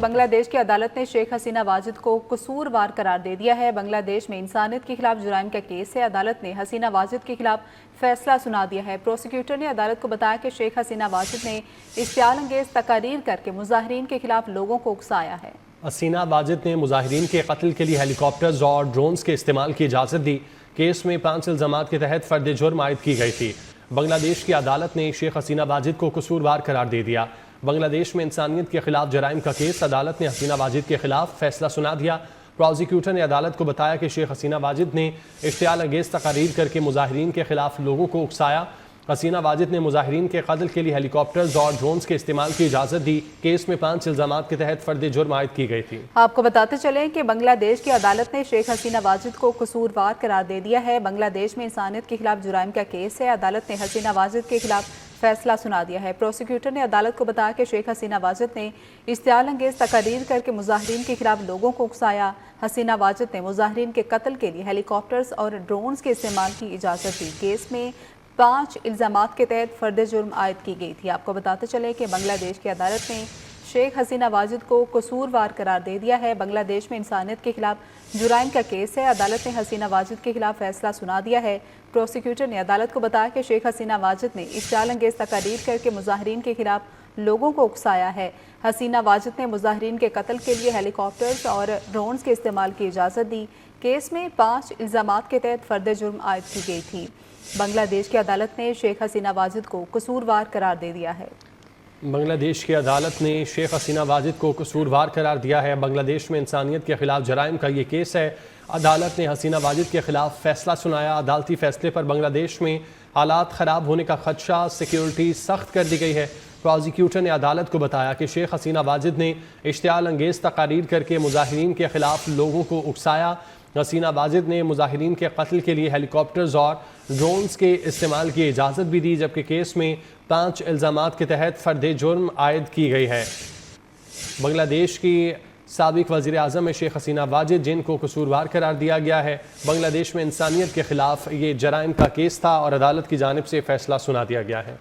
بنگلہ دیش کی عدالت نے شیخ حسینہ واجد کو قصوروار قرار دے دیا ہے۔ بنگلہ دیش میں انسانیت کے خلاف جرائم کا کیس ہے۔ عدالت نے حسینہ واجد کے خلاف فیصلہ سنا دیا ہے۔ پروسیکیوٹر نے عدالت کو بتایا کہ شیخ حسینہ واجد نے اشتعال انگیز تقاریر کر کے مظاہرین کے خلاف لوگوں کو اکسایا ہے۔ حسینہ واجد نے مظاہرین کے قتل کے لیے ہیلی کاپٹرز اور ڈرونز کے استعمال کی اجازت دی۔ کیس میں 5 الزامات کے تحت فرد جرم عائد کی گئی تھی۔ بنگلہ دیش کی عدالت نے شیخ حسینہ واجد کو قصوروار قرار دے دیا۔ بنگلہ دیش میں انسانیت کے خلاف جرائم کا کیس، عدالت نے حسینہ واجد کے خلاف فیصلہ سنا دیا۔ پروسیکیوٹر نے عدالت کو بتایا کہ شیخ حسینہ واجد نے اشتعال انگیز تقاریر کر کے مظاہرین کے خلاف لوگوں کو اکسایا۔ حسینہ واجد نے مظاہرین کے قتل کے لیے ہیلی کاپٹرز اور ڈرونز کے استعمال کی اجازت دی۔ کیس میں 5 الزامات کے تحت فرد جرم عائد کی گئی تھی۔ آپ کو بتاتے چلیں کہ بنگلہ دیش کی عدالت نے شیخ حسینہ واجد کو قصوروار قرار دے دیا ہے۔ بنگلہ دیش میں انسانیت کے خلاف جرائم کا کیس ہے۔ عدالت نے حسینہ واجد کے خلاف فیصلہ سنا دیا ہے۔ پروسیکیوٹر نے عدالت کو بتایا کہ شیخ حسینہ واجد نے اشتعال انگیز تقاریر کر کے مظاہرین کے خلاف لوگوں کو اکسایا۔ حسینہ واجد نے مظاہرین کے قتل کے لیے ہیلی کاپٹرز اور ڈرونز کے استعمال کی اجازت دی۔ کیس میں 5 الزامات کے تحت فرد جرم عائد کی گئی تھی۔ آپ کو بتاتے چلیں کہ بنگلہ دیش کی عدالت نے شیخ حسینہ واجد کو قصوروار قرار دے دیا ہے۔ بنگلہ دیش میں انسانیت کے خلاف جرائم کا کیس ہے۔ عدالت نے حسینہ واجد کے خلاف فیصلہ سنا دیا ہے۔ پروسیکیوٹر نے عدالت کو بتایا کہ شیخ حسینہ واجد نے اشتعال انگیز تقاریر کر کے مظاہرین کے خلاف لوگوں کو اکسایا ہے۔ حسینہ واجد نے مظاہرین کے قتل کے لیے ہیلی کاپٹرز اور ڈرونز کے استعمال کی اجازت دی۔ کیس میں 5 الزامات کے تحت فرد جرم عائد کی گئی تھی۔ بنگلہ دیش کی عدالت نے شیخ حسینہ واجد کو قصوروار قرار دے دیا ہے۔ بنگلہ دیش کی عدالت نے شیخ حسینہ واجد کو قصوروار قرار دیا ہے۔ بنگلہ دیش میں انسانیت کے خلاف جرائم کا یہ کیس ہے۔ عدالت نے حسینہ واجد کے خلاف فیصلہ سنایا۔ عدالتی فیصلے پر بنگلہ دیش میں حالات خراب ہونے کا خدشہ، سیکیورٹی سخت کر دی گئی ہے۔ پروسیکیوٹر نے عدالت کو بتایا کہ شیخ حسینہ واجد نے اشتعال انگیز تقاریر کر کے مظاہرین کے خلاف لوگوں کو اکسایا۔ حسینہ واجد نے مظاہرین کے قتل کے لیے ہیلی کاپٹرز اور ڈرونز کے استعمال کی اجازت بھی دی، جبکہ کیس میں 5 الزامات کے تحت فرد جرم عائد کی گئی ہے۔ بنگلہ دیش کی سابق وزیر اعظم شیخ حسینہ واجد، جن کو قصوروار قرار دیا گیا ہے، بنگلہ دیش میں انسانیت کے خلاف یہ جرائم کا کیس تھا اور عدالت کی جانب سے فیصلہ سنا دیا گیا ہے۔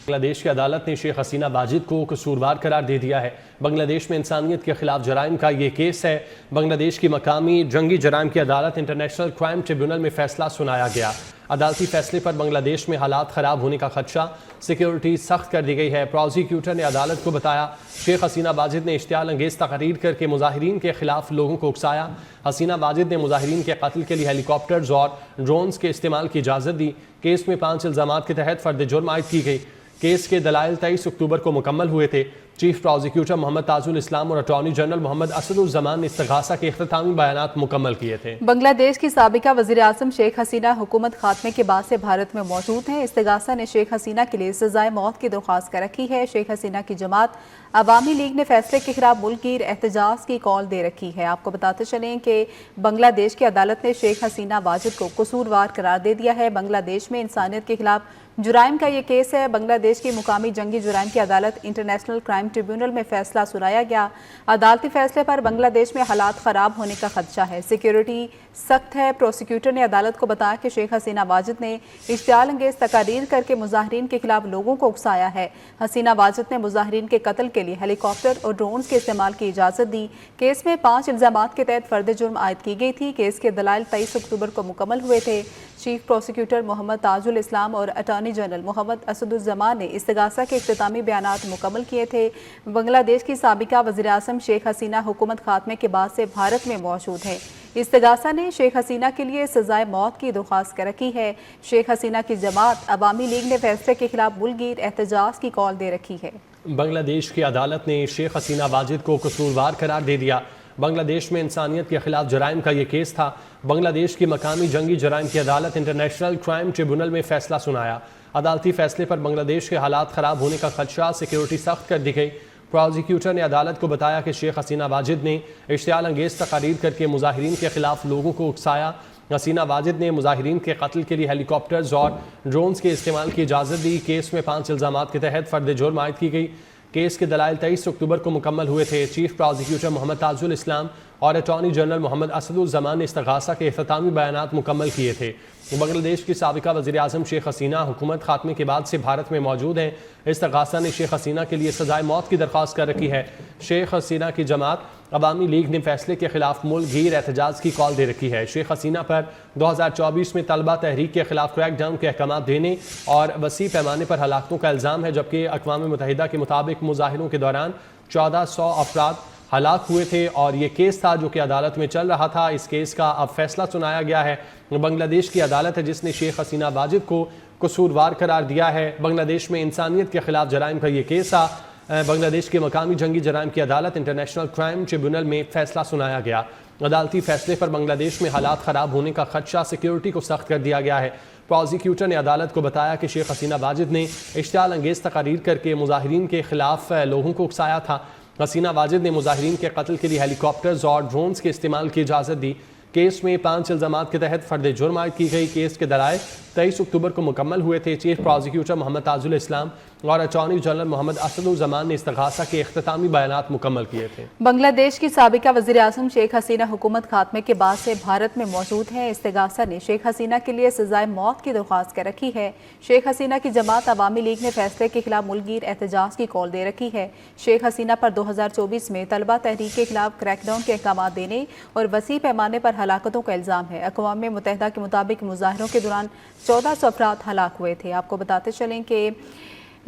بنگلہ دیش کی عدالت نے شیخ حسینہ واجد کو قصوروار قرار دے دیا ہے۔ بنگلہ دیش میں انسانیت کے خلاف جرائم کا یہ کیس ہے۔ بنگلہ دیش کی مقامی جنگی جرائم کی عدالت انٹرنیشنل کرائم ٹریبیونل میں فیصلہ سنایا گیا۔ عدالتی فیصلے پر بنگلہ دیش میں حالات خراب ہونے کا خدشہ، سیکیورٹی سخت کر دی گئی ہے۔ پروسیکیوٹر نے عدالت کو بتایا شیخ حسینہ واجد نے اشتعال انگیز تقاریر کر کے مظاہرین کے خلاف لوگوں کو اکسایا۔ حسینہ واجد نے مظاہرین کے قتل کے لیے ہیلی کاپٹرز اور ڈرونز کے استعمال کی اجازت دی۔ کیس میں 5 الزامات کے تحت فرد جرم عائد کی گئی۔ کیس کے دلائل 23 اکتوبر کو مکمل ہوئے تھے۔ چیف پروسیکیوٹر محمد تاج الاسلام اور اٹارنی جنرل محمد اسد الزمان نے استغاثہ کے اختتامی بیانات مکمل کیے تھے۔ بنگلہ دیش کی سابقہ وزیر اعظم شیخ حسینہ حکومت خاتمے کے بعد سے بھارت میں موجود ہیں۔ استغاثہ نے شیخ حسینہ کے لیے سزائے موت کی درخواست کر رکھی ہے۔ شیخ حسینہ کی جماعت عوامی لیگ نے فیصلے کے خلاف ملک گیر احتجاج کی کال دے رکھی ہے۔ آپ کو بتاتے چلیں کہ بنگلہ دیش کی عدالت نے شیخ حسینہ واجد کو قصوروار قرار دے دیا ہے۔ بنگلہ دیش میں انسانیت کے خلاف جرائم کا یہ کیس ہے۔ بنگلہ دیش کی مقامی جنگی جرائم کی عدالت انٹرنیشنل کرائم ٹریبیونل میں فیصلہ سنایا گیا۔ عدالتی فیصلے پر بنگلہ دیش میں حالات خراب ہونے کا خدشہ ہے، سیکیورٹی سخت ہے۔ پروسیکیوٹر نے عدالت کو بتایا کہ شیخ حسینہ واجد نے اشتعال انگیز تقاریر کر کے مظاہرین کے خلاف لوگوں کو اکسایا ہے۔ حسینہ واجد نے مظاہرین کے قتل کے لیے ہیلی کاپٹر اور ڈرونز کے استعمال کی اجازت دی۔ کیس میں 5 الزامات کے تحت فرد جرم عائد کی گئی تھی۔ کیس کے دلائل 23 اکتوبر کو مکمل ہوئے تھے۔ چیف پروسیکیوٹر محمد تاج الاسلام اور اٹارنی جنرل محمد اسد الزمان نے استغاثہ کے اختتامی بیانات مکمل کیے تھے۔ بنگلہ دیش کی سابقہ وزیر اعظم شیخ حسینہ حکومت خاتمے کے بعد سے بھارت میں موجود ہے۔ استغاثہ نے شیخ حسینہ کے لیے سزائے موت کی درخواست کر رکھی ہے۔ شیخ حسینہ کی جماعت عوامی لیگ نے فیصلے کے خلاف ملک گیر احتجاج کی کال دے رکھی ہے۔ بنگلہ دیش کی عدالت نے شیخ حسینہ واجد کو قصوروار قرار دے دیا۔ بنگلہ دیش میں انسانیت کے خلاف جرائم کا یہ کیس تھا۔ بنگلہ دیش کی مقامی جنگی جرائم کی عدالت انٹرنیشنل کرائم ٹریبیونل میں فیصلہ سنایا۔ عدالتی فیصلے پر بنگلہ دیش کے حالات خراب ہونے کا خدشہ، سیکیورٹی سخت کر دی گئی۔ پروسیکیوٹر نے عدالت کو بتایا کہ شیخ حسینہ واجد نے اشتعال انگیز تقاریر کر کے مظاہرین کے خلاف لوگوں کو اکسایا۔ حسینہ واجد نے مظاہرین کے قتل کے لیے ہیلی کاپٹرز اور ڈرونز کے استعمال کی اجازت دی۔ کیس میں 5 الزامات کے تحت فرد جرم عائد کی گئی۔ केस के दलाइल 23 अक्टूबर को मुकम्मल हुए थे। चीफ प्रोसिक्यूटर मोहम्मद ताजुल इस्लाम और अटॉर्नी जनरल मोहम्मद असदुज़्ज़मान ने इस्तग़ासा के इख्तितामी बयानात मुकम्मल किए थे। बांग्लादेश की साबिका वज़ीर आज़म शेख हसीना हुकूमत खात्मे के बाद से भारत में मौजूद हैं। इस्तग़ासा ने शेख हसीना के लिए सज़ाए मौत की दरख्वास्त कर रखी है। शेख हसीना की जमात अवामी लीग ने फैसले के खिलाफ मुल्क गीर एहतजाज की कॉल दे रखी है। शेख हसीना पर 2024 में तलबा तहरीक के खिलाफ क्रैकडाउन के अहकाम देने और वसी पैमाने पर हलाकतों का इल्ज़ाम है, जबकि अक़वाम मुत्तहिदा के मुताबिक मुजाहिरों के दौरान 1400 अफराद हलाक हुए थे और ये केस था जो कि अदालत में चल रहा था। इस केस का अब फैसला सुनाया गया है। बांग्लादेश की अदालत है जिसने शेख हसीना वाजिद को कसूरवार करार दिया है। बांग्लादेश में इंसानियत के खिलाफ जराइम का ये केस था। बांग्लादेश के मकामी जंगी जराइम की अदालत इंटरनेशनल क्राइम ट्रिब्यूनल में फैसला सुनाया गया। अदालती फैसले पर बांग्लादेश में हालात ख़राब होने का खदशा, सिक्योरिटी को सख्त कर दिया गया है। प्रोसिक्यूटर ने अदालत को बताया कि शेख हसीना वाजिद ने इश्तियाल अंगेज़ तकारीर करके मुजाहिरीन के खिलाफ लोगों को उकसाया था। हसीना वाजिद ने मुजाहिरीन के कत्ल के लिए हेलीकॉप्टर्स और ड्रोन्स के इस्तेमाल की इजाज़त दी। केस में 5 इल्ज़ामात के तहत फर्द जुर्म आयद की गई। केस के दलाइल 23 अक्टूबर को मुकम्मल हुए थे। चीफ प्रोसिक्यूटर मोहम्मद ताजुल इस्लाम और अटॉर्नी जनरल मोहम्मद असदुज़्ज़मान ने इस्तग़ासा के इख्तितामी बयानात मुकम्मल किए थे। बांग्लादेश की साबिका वज़ीर आज़म शेख हसीना हुकूमत खात्मे के बाद से भारत में मौजूद हैं। इस्तग़ासा ने शेख हसीना के लिए सज़ाए मौत की दरख्वास्त कर रखी है। शेख हसीना की जमात अवामी लीग ने फैसले के खिलाफ मुल्कगीर एहतजाज की कॉल दे रखी है। शेख हसीना पर 2024 में तलबा तहरीक के खिलाफ क्रैकडाउन के अहकाम देने और वसी पैमाने पर हलाकतों का इल्ज़ाम है। अक़वाम मुत्तहिदा के मुताबिक मुजाहिरों के दौरान 1400 अफराद हलाक हुए थे। आपको बताते चलें कि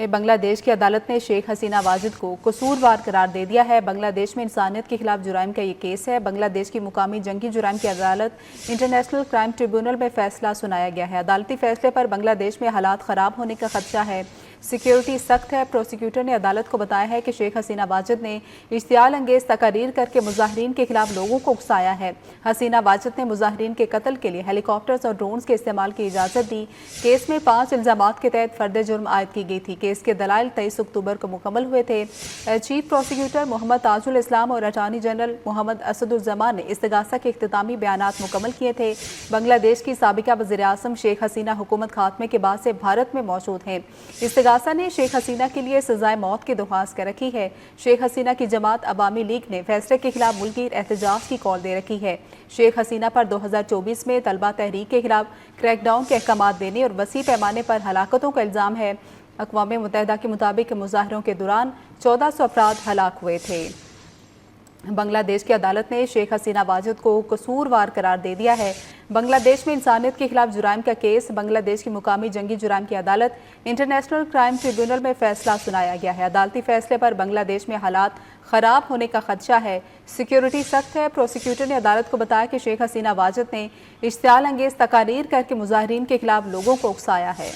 बांग्लादेश की अदालत ने शेख हसीना वाजिद को कसूरवार करार दे दिया है। बांग्लादेश में इंसानियत के खिलाफ जुराइम का ये केस है। बांग्लादेश की मुकामी जंगी जुराइम की अदालत इंटरनेशनल क्राइम ट्रिब्यूनल में फैसला सुनाया गया है। अदालती फैसले पर बांग्लादेश में हालात ख़राब होने का खदशा है, सिक्योरिटी सख्त है। प्रोसिक्यूटर ने अदालत को बताया है कि शेख हसीना वाजिद ने इश्तियाल अंगेज़ तकारीर करके मुजाहिरीन के खिलाफ लोगों को उकसाया है। हसीना वाजिद ने मुजाहिरीन के कत्ल के लिए हेलीकॉप्टर्स और ड्रोन्स के इस्तेमाल की इजाज़त दी। केस में 5 इल्ज़ामात के तहत फर्द जुर्म आयद की गई थी। केस के दलाइल 23 अक्टूबर को मुकम्मल हुए थे। चीफ प्रोसिक्यूटर मोहम्मद ताजुल इस्लाम और अटॉर्नी जनरल मोहम्मद असदुज़्ज़मान ने इस्तग़ासा के इख्तितामी बयानात मुकम्मल किए थे। बांग्लादेश की साबिका वज़ीर आज़म शेख हसीना हुकूमत खात्मे के बाद से भारत में मौजूद हैं। इस्तग़ासा ने शेख हसीना के लिए सज़ाए मौत की दरख्वास्त कर रखी है। शेख हसीना की जमात अवामी लीग ने फैसले के खिलाफ मुल्कगीर एहतजाज की कॉल दे रखी है। शेख हसीना पर 2024 में तलबा तहरीक के खिलाफ क्रैकडाउन के अहकाम देने और वसी पैमाने पर हलाकतों का इल्ज़ाम है। अक़वाम मुत्तहिदा के मुताबिक मुजाहिरों के दौरान 1400 अफराद हलाक हुए थे। बांग्लादेश की अदालत ने शेख हसीना वाजिद को कसूरवार करार दे दिया है। बांग्लादेश में इंसानियत के खिलाफ जुराइम का केस बांग्लादेश की मुकामी जंगी जुराइम की अदालत इंटरनेशनल क्राइम ट्रिब्यूनल में फैसला सुनाया गया है। अदालती फैसले पर बांग्लादेश में हालात ख़राब होने का खदशा है, सिक्योरिटी सख्त है। प्रोसिक्यूटर ने अदालत को बताया कि शेख हसीना वाजिद ने इश्तियाल अंगेज़ तकारीर करके मुजाहिरीन के खिलाफ लोगों को उकसाया है।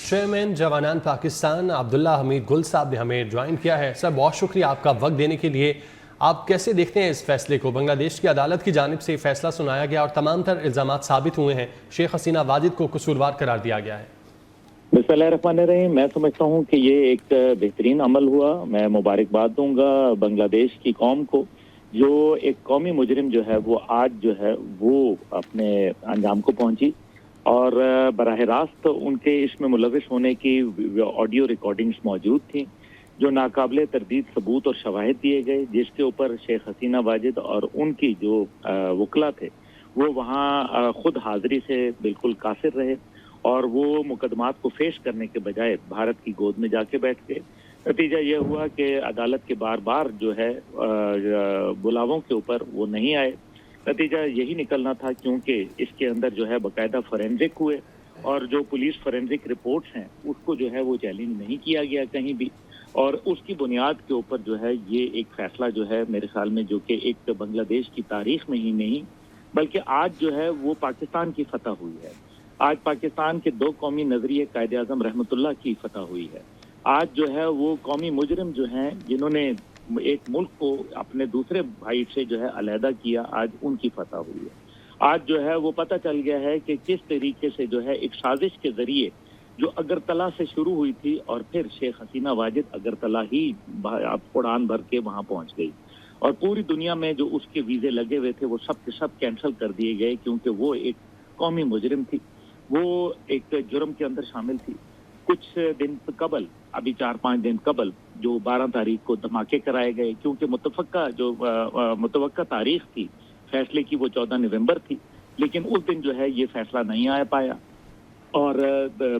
चेयरमैन जवानान पाकिस्तान अब्दुल्ला हमीद गुल साहब ने हमें ज्वाइन किया है। सर, बहुत शुक्रिया आपका वक्त देने के लिए। आप कैसे देखते हैं इस फैसले को? बांग्लादेश की अदालत की जानिब से फैसला सुनाया गया और तमाम तर इल्ज़ामात साबित हुए हैं। शेख हसीना वाजिद को कसूरवार करार दिया गया है। बिस्मिल्लाहिर्रहमानिर्रहीम। मैं समझता हूँ कि ये एक बेहतरीन अमल हुआ। मैं मुबारकबाद दूंगा बांग्लादेश की कौम को, जो एक कौमी मुजरिम जो है वो आज जो है वो अपने अंजाम को पहुंची और बराह रास्त उनके इसमें मुलविस होने की ऑडियो रिकॉर्डिंग्स मौजूद थी, जो नाकाबिले तरदीद सबूत और शवाहिद दिए गए, जिसके ऊपर शेख हसीना वाजिद और उनकी जो वकला थे वो वहाँ खुद हाजिरी से बिल्कुल कासिर रहे और वो मुकदमात को पेश करने के बजाय भारत की गोद में जाके बैठ गए। नतीजा ये हुआ कि अदालत के बार बार जो है बुलावों के ऊपर वो नहीं आए। नतीजा यही निकलना था, क्योंकि इसके अंदर जो है बाकायदा फॉरेंसिक हुए और जो पुलिस फॉरेंसिक रिपोर्ट्स हैं उसको जो है वो चैलेंज नहीं किया गया कहीं भी, और उसकी बुनियाद के ऊपर जो है ये एक फैसला जो है मेरे ख्याल में, जो कि एक बांग्लादेश की तारीख में ही नहीं बल्कि आज जो है वो पाकिस्तान की फतह हुई है। आज पाकिस्तान के 2 कौमी नजरिए कायदे आज़म रहमतुल्लाह की फतह हुई है। आज जो है वो कौमी मुजरिम जो हैं जिन्होंने एक मुल्क को अपने दूसरे भाई से जो है अलहदा किया, आज उनकी फतह हुई है। आज जो है वो पता चल गया है कि किस तरीके से जो है एक साजिश के जरिए जो अगरतला से शुरू हुई थी और फिर शेख हसीना वाजिद अगरतला ही उड़ान भर के वहाँ पहुँच गई और पूरी दुनिया में जो उसके वीज़े लगे हुए थे वो सब के सब कैंसिल कर दिए गए, क्योंकि वो एक कौमी मुजरिम थी। वो एक जुर्म के अंदर शामिल थी। कुछ दिन कबल, अभी 4-5 दिन कबल, जो 12 तारीख को धमाके कराए गए, क्योंकि मुतवक्का तारीख थी फैसले की, वो 14 नवंबर थी, लेकिन उस दिन जो है ये फैसला नहीं आ पाया और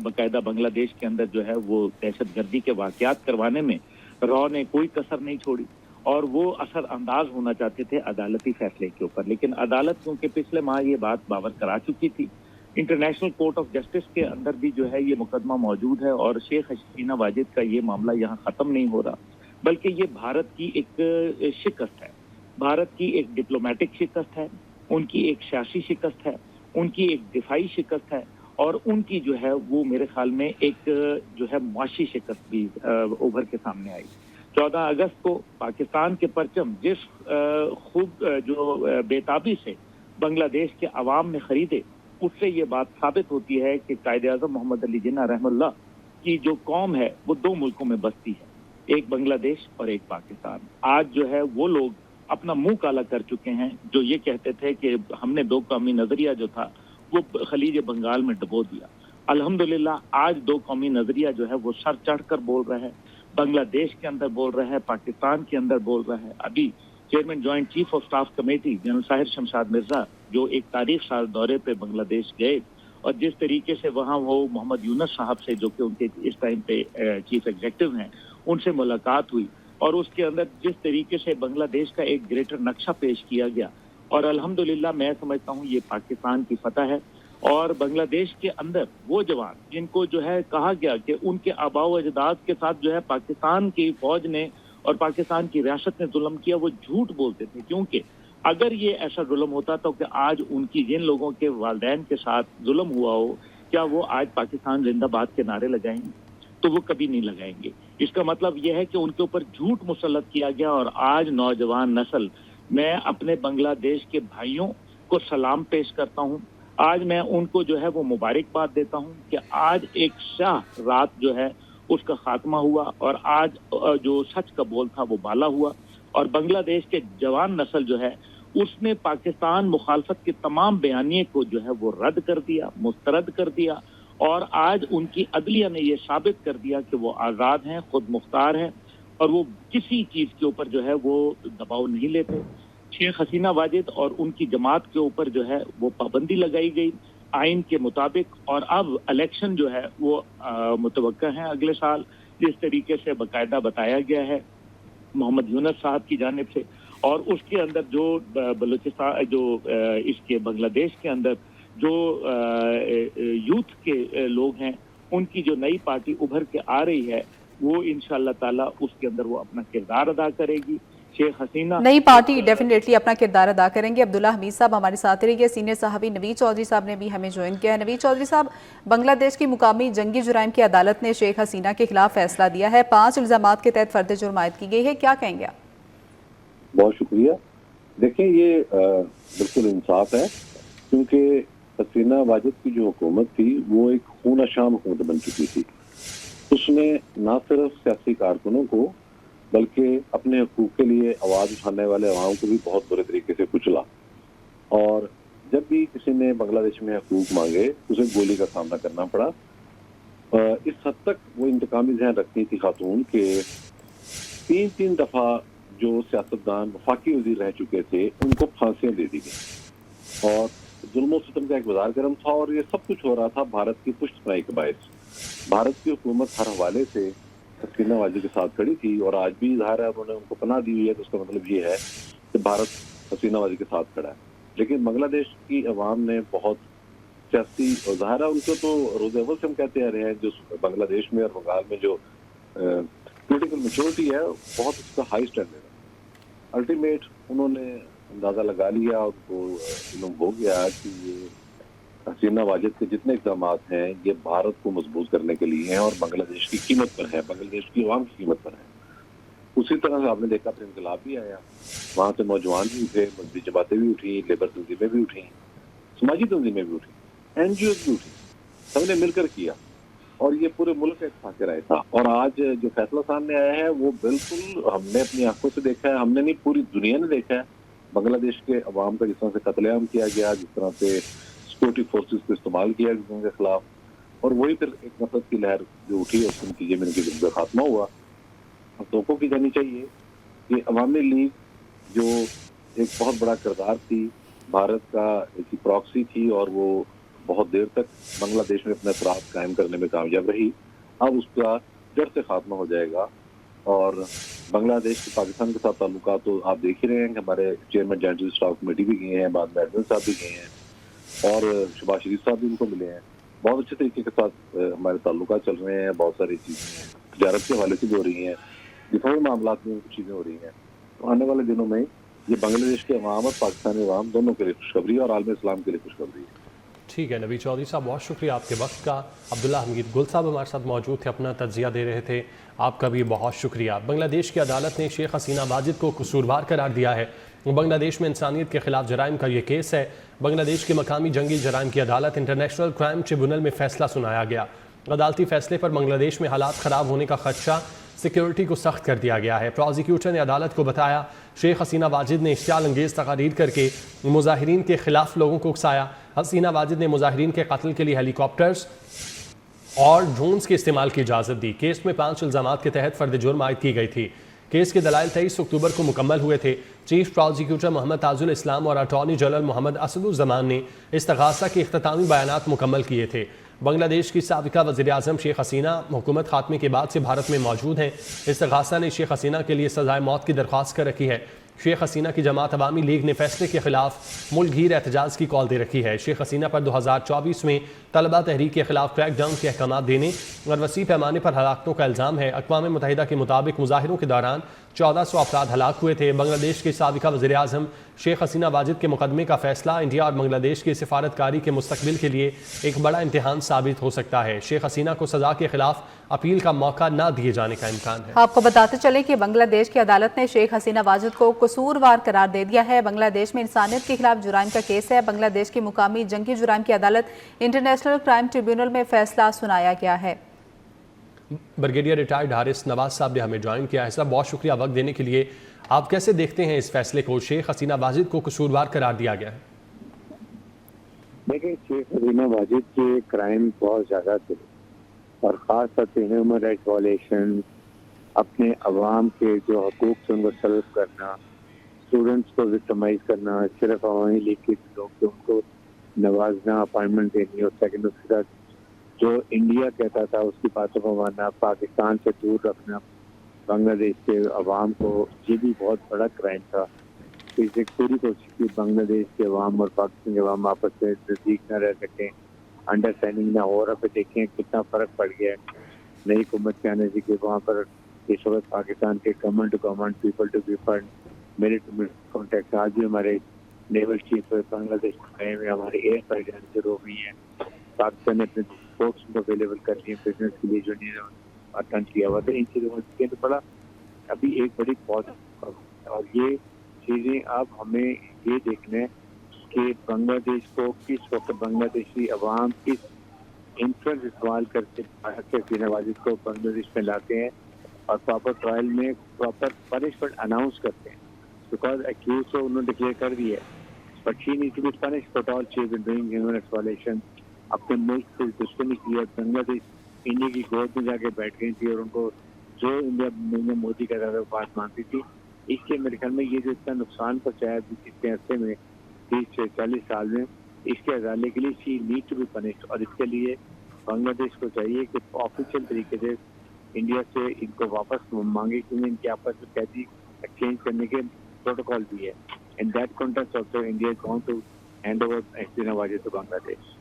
बाकायदा बांग्लादेश के अंदर जो है वो दहशतगर्दी के वाकयात करवाने में रॉ ने कोई कसर नहीं छोड़ी और वो असर अंदाज होना चाहते थे अदालती फैसले के ऊपर। लेकिन अदालत क्योंकि पिछले माह ये बात बावर करा चुकी थी, इंटरनेशनल कोर्ट ऑफ जस्टिस के अंदर भी जो है ये मुकदमा मौजूद है और शेख हसीना वाजिद का ये मामला यहाँ ख़त्म नहीं हो रहा, बल्कि ये भारत की एक शिकस्त है, भारत की एक डिप्लोमेटिक शिकस्त है, उनकी एक सियासी शिकस्त है, उनकी एक दिफाई शिकस्त है और उनकी जो है वो मेरे ख्याल में एक जो है मुआशी शिकस्त भी उभर के सामने आई। 14 अगस्त को पाकिस्तान के परचम जिस खूब जो बेताबी से बांग्लादेश के अवाम ने खरीदे, उससे ये बात साबित होती है कि कायद-ए-आज़म मोहम्मद अली जिन्ना रहमतुल्लाह की जो कौम है वो दो मुल्कों में बसती है, एक बांग्लादेश और एक पाकिस्तान। आज जो है वो लोग अपना मुंह काला कर चुके हैं जो ये कहते थे कि हमने दो कौमी नजरिया जो था वो खलीज बंगाल में डुबो दिया। अल्हम्दुलिल्लाह आज दो कौमी नजरिया जो है वो सर चढ़ कर बोल रहा है, बांग्लादेश के अंदर बोल रहा है, पाकिस्तान के अंदर बोल रहा है। अभी chairman joint chief of staff committee general Sahir Shamshad Mirza जो एक तारीख साल दौरे पे बांग्लादेश गए और जिस तरीके से वहाँ वो मोहम्मद यूनुस साहब से, जो कि उनके इस टाइम पे चीफ एग्जीक्यूटिव हैं, उनसे मुलाकात हुई और उसके अंदर जिस तरीके से बांग्लादेश का एक ग्रेटर नक्शा पेश किया गया और अल्हम्दुलिल्लाह मैं समझता हूँ ये पाकिस्तान की फतह है। और बांग्लादेश के अंदर वो जवान जिनको जो है कहा गया कि उनके आबाओ अजदाद के साथ जो है पाकिस्तान की फौज ने और पाकिस्तान की रियासत ने जुल्म किया, वो झूठ बोलते थे, क्योंकि अगर ये ऐसा जुल्म होता तो कि आज उनकी जिन लोगों के वालिदैन के साथ जुल्म हुआ हो, क्या वो आज पाकिस्तान जिंदाबाद के नारे लगाएंगे? तो वो कभी नहीं लगाएंगे। इसका मतलब यह है कि उनके ऊपर झूठ मुसल्लत किया गया और आज नौजवान नस्ल, मैं अपने बांग्लादेश के भाइयों को सलाम पेश करता हूँ, आज मैं उनको जो है वो मुबारकबाद देता हूँ कि आज एक शाह रात जो है उसका खात्मा हुआ और आज जो सच का बोल था वो बाला हुआ और बांग्लादेश के जवान नस्ल जो है उसने पाकिस्तान मुखालफत के तमाम बयानिए को जो है वो रद्द कर दिया, मुस्तरद कर दिया और आज उनकी अदलिया ने ये साबित कर दिया कि वो आज़ाद हैं, खुद मुख्तार हैं और वो किसी चीज़ के ऊपर जो है वो दबाव नहीं लेते। शेख हसीना वाजिद और उनकी जमात के ऊपर जो है वो पाबंदी लगाई गई आइन के मुताबिक और अब इलेक्शन जो है वो मुतवक्का है अगले साल, जिस तरीके से बाकायदा बताया गया है मोहम्मद यूनुस साहब की जानिब से। और उसके अंदर जो बलूचिस्तान जो इसके बांग्लादेश के अंदर जो यूथ के लोग हैं, उनकी जो नई पार्टी उभर के आ रही है वो इंशाअल्लाह ताला उसके अंदर वो अपना किरदार अदा करेगी। शेख हसीना नई पार्टी डेफिनेटली अपना किरदार अदा करेंगे। अब्दुल्ला हमीद साहब हमारे साथ रहिए। सीनियर साहबी नवीद चौधरी साहब ने भी हमें ज्वाइन किया है। नवीद चौधरी साहब, बांग्लादेश की मुकामी जंगी जुराइम की अदालत ने शेख हसीना के खिलाफ फैसला दिया है, 5 इल्जामात के तहत फर्द जुर्म आयद की गई है, क्या कहेंगे आप? बहुत शुक्रिया। देखिए ये बिल्कुल इंसाफ है, क्योंकि हसीना वाजिद की जो हुकूमत थी वो एक खून आशाम हुकूमत बन चुकी थी। उसने न सिर्फ सियासी कारकुनों को बल्कि अपने हकूक़ के लिए आवाज़ उठाने वाले अवाम को भी बहुत बुरे तरीके से कुचला और जब भी किसी ने बांग्लादेश में हकूक़ मांगे उसे गोली का सामना करना पड़ा। इस हद तक वो इंतकामी ज़हन रखती थी खातून के 3-3 दफ़ा जो सियासतदान वफाकी वज़ीर रह चुके थे उनको फांसियाँ दे दी गई और जुल्म और सितम का एक बाजार गर्म था और ये सब कुछ हो रहा था भारत की पुष्टपनाही के बायस। भारत की हुकूमत हर हवाले से हसीना वाजिद के साथ खड़ी थी और आज भी ज़ाहिर है उन्होंने उनको पनाह दी हुई है, तो उसका मतलब ये है कि भारत हसीना वाजिद के साथ खड़ा है। लेकिन बांग्लादेश की अवाम ने बहुत सियासी और ज़ाहिर है उनको तो रोज़ अव्वल से हम कहते आ रहे हैं जो बांग्लादेश में और बंगाल में जो पॉलिटिकल मेच्योरिटी है बहुत उसका हाई स्टैंडर्ड है। अल्टीमेट उन्होंने अंदाज़ा लगा लिया और उनको इल्म हो गया कि ये हसीना वाजिद के जितने इक़दाम हैं ये भारत को मजबूत करने के लिए हैं और बांग्लादेश की कीमत पर है, बांग्लादेश की अवाम की कीमत पर है। उसी तरह से आपने देखा फिर इंकलाब भी आया, वहाँ से नौजवान भी उठे, मजहबी जमातें भी उठी, लेबर तंजीमें भी उठी, समाजी तंजीमें भी उठी, NGO भी उठी, सबने मिलकर किया और ये पूरे मुल्क का इत्तेफाक राय था। और आज जो फैसला सामने आया है वो बिल्कुल हमने अपनी आंखों से देखा है, हमने नहीं पूरी दुनिया ने देखा है। बांग्लादेश के अवाम का जिस तरह से कत्लेआम किया गया, जिस तरह से सिक्योरिटी फोर्सेस को इस्तेमाल किया उनके खिलाफ, और वही फिर एक नफरत की लहर जो उठी है उसके नतीजे में इनकी जंग का खात्मा हुआ। तोको की जानी चाहिए कि अवामी लीग जो एक बहुत बड़ा किरदार थी, भारत का एक प्रॉक्सी थी, और वो बहुत देर तक बांग्लादेश में अपना असरात कायम करने में कामयाब रही, अब उसका जड़ से खात्मा हो जाएगा। और बांग्लादेश के पाकिस्तान के साथ ताल्लुकात तो आप देख ही रहे हैं कि हमारे चेयरमैन जॉइंट स्टाफ कमेटी भी गए हैं, बाद में एडमिन साहब भी गए हैं, और शहबाज शरीफ साहब भी उनको मिले हैं। बहुत अच्छे तरीके के साथ हमारे ताल्लुकात चल रहे हैं, बहुत सारी चीज़ें तिजारत के हवाले से भी हो रही हैं, दिफाई मामला में कुछ चीज़ें हो रही हैं। तो आने वाले दिनों में ये बांग्लादेश के अवाम और पाकिस्तानी अवाम दोनों के लिए खुशखबरी है और आलम इस्लाम के लिए खुशखबरी है। ठीक है नबी चौधरी साहब, बहुत शुक्रिया आपके वक्त का। अब्दुल्ला हमीद गुल साहब हमारे साथ मौजूद थे, अपना तज्जिया दे रहे थे, आपका भी बहुत शुक्रिया। बांग्लादेश की अदालत ने शेख हसीना वाजिद को कसूरवार करार दिया है। बांग्लादेश में इंसानियत के खिलाफ जराइम का ये केस है। बांग्लादेश की मकामी जंगी जराइम की अदालत इंटरनेशनल क्राइम ट्रिब्यूनल में फैसला सुनाया गया। अदालती फैसले पर बांग्लादेश में हालात ख़राब होने का खदशा, सिक्योरिटी को सख्त कर दिया गया है। प्रोसिक्यूटर ने अदालत को बताया शेख हसीना वाजिद ने इश्तियाल अंगेज़ तकारीर करके मुजाहिरीन के खिलाफ लोगों को उकसाया। हसीना वाजिद ने मुजाहिरीन के कत्ल के लिए हेलीकॉप्टर्स और ड्रोन्स के इस्तेमाल की इजाज़त दी। केस में 5 इल्ज़ामात के तहत फ़र्द जुर्म आयद की गई थी। केस के दलाइल 23 अक्टूबर को मुकम्मल हुए थे। चीफ प्रोसिक्यूटर मोहम्मद ताजुल इस्लाम और अटॉर्नी जनरल मोहम्मद असदुज़्ज़मान ने इस्तग़ासा के इख्तितामी बयानात मुकम्मल किए थे। बांग्लादेश की साबिका वज़ीर आज़म शेख हसीना हुकूमत खात्मे के बाद से भारत में मौजूद हैं। इस्तग़ासा ने शेख हसीना के लिए सज़ाए मौत की दरख्वास्त कर रखी है। शेख हसीना की जमात अवामी लीग ने फैसले के खिलाफ मुल्क गीर एहतजाज की कॉल दे रखी है। शेख हसीना पर 2024 में तलबा तहरीक के खिलाफ क्रैकडाउन के अहकाम देने और वसी पैमाने पर हलाकतों का इल्ज़ाम है। अक़वाम मुत्तहिदा के मुताबिक मुजाहिरों के दौरान 1400 अफराद हलाक हुए थे। बांग्लादेश के साबिका वज़ीर आज़म शेख हसीना वाजिद के मुकदमे का फैसला इंडिया और बांग्लादेश की सिफारतकारी के मुस्तकबिल के लिए एक बड़ा इम्तिहान साबित हो सकता है। शेख हसीना को सज़ा के खिलाफ अपील का मौका न दिए जाने का इम्कान है। आपको बताते चलें कि बांग्लादेश की अदालत ने शेख हसीना वाजिद को कसूरवार करार दे दिया है। बांग्लादेश में इंसानियत के खिलाफ जुराइम का केस है। बांग्लादेश की मुकामी जंगी जुराइम की अदालत इंटरनेशनल क्राइम ट्रिब्यूनल में फैसला सुनाया गया है। ब्रिगेडियर रिटायर्ड हारिस नवाज साहब ने हमें ज्वाइन किया है। साहब बहुत शुक्रिया वक्त देने के लिए। आप कैसे देखते हैं इस फैसले को? शेख हसीना वाजिद को कसूरवार करार दिया गया है। देखिए, शेख हसीना वाजिद के क्राइम बहुत ज़्यादा थे और ख़ास तौर पर ह्यूमन राइट्स वायलेशन, अपने अवाम के जो हकूक़ से उनको सल्व करना, स्टूडेंट्स को विक्टिमाइज करना, सिर्फ अवामी लीग के लोग थे उनको नवाजना, अपॉइंटमेंट देनी, और सेकेंड उसके साथ जो इंडिया कहता था उसकी बातों को मानना, पाकिस्तान से दूर रखना बांग्लादेश के अवाम को, ये भी बहुत बड़ा क्राइम था। इसे पूरी कोशिश की बांग्लादेश के अवाम और पाकिस्तान के अवाम आपस में नज़दीक न रह सकें, अंडरस्टैंडिंग ना हो। और अब देखें कितना फ़र्क पड़ गया है नई हुकूमत के आने से, कि वहाँ पर इस वक्त पाकिस्तान के government to government, people to people, military to military contact. आज भी हमारे नेवल चीफ बांग्लादेश में हमारे एयर पाइपलाइन शुरू हो गई हैं। पाकिस्तान ने अपने फोर्स को अवेलेबल कर दिए बिजनेस के लिए, जो अटेंड किया हुआ था। इन चीज़ों के तो बड़ा अभी एक बड़ी पॉजिटिव, और ये चीज़ें अब हमें ये देखना है कि बांग्लादेश को किस वक्त बांग्लादेशी अवाम किस इंफ्लुएंस इस्तेमाल करके हसीना वाजिद को बांग्लादेश में लाते हैं और प्रॉपर ट्रायल में प्रॉपर पनिशमेंट अनाउंस करते हैं। बिकॉज एक्यूज को उन्होंने डिक्लेयर कर दिया है, but she need to be punished for all she is doing human rights violation. अपने मुल्क से दुश्मनी की है, बांग्लादेश इंडिया की गोद में जाके बैठ गई थी और उनको जो इंडिया मोदी का था बात मानती थी। इसके मेरे ख्याल में ये जो इतना नुकसान पहुँचाया इतने अरसे में 30 से 40 साल में, इसके अदाले के लिए she need to be punished. और इसके लिए बांग्लादेश को चाहिए कि ऑफिशियल तरीके से इंडिया से इनको वापस मांगे, क्योंकि इनके आपस में कैदी एक्सचेंज करने के प्रोटोकॉल भी है। In that context also India is going to hand over Hasina Wajid to Bangladesh.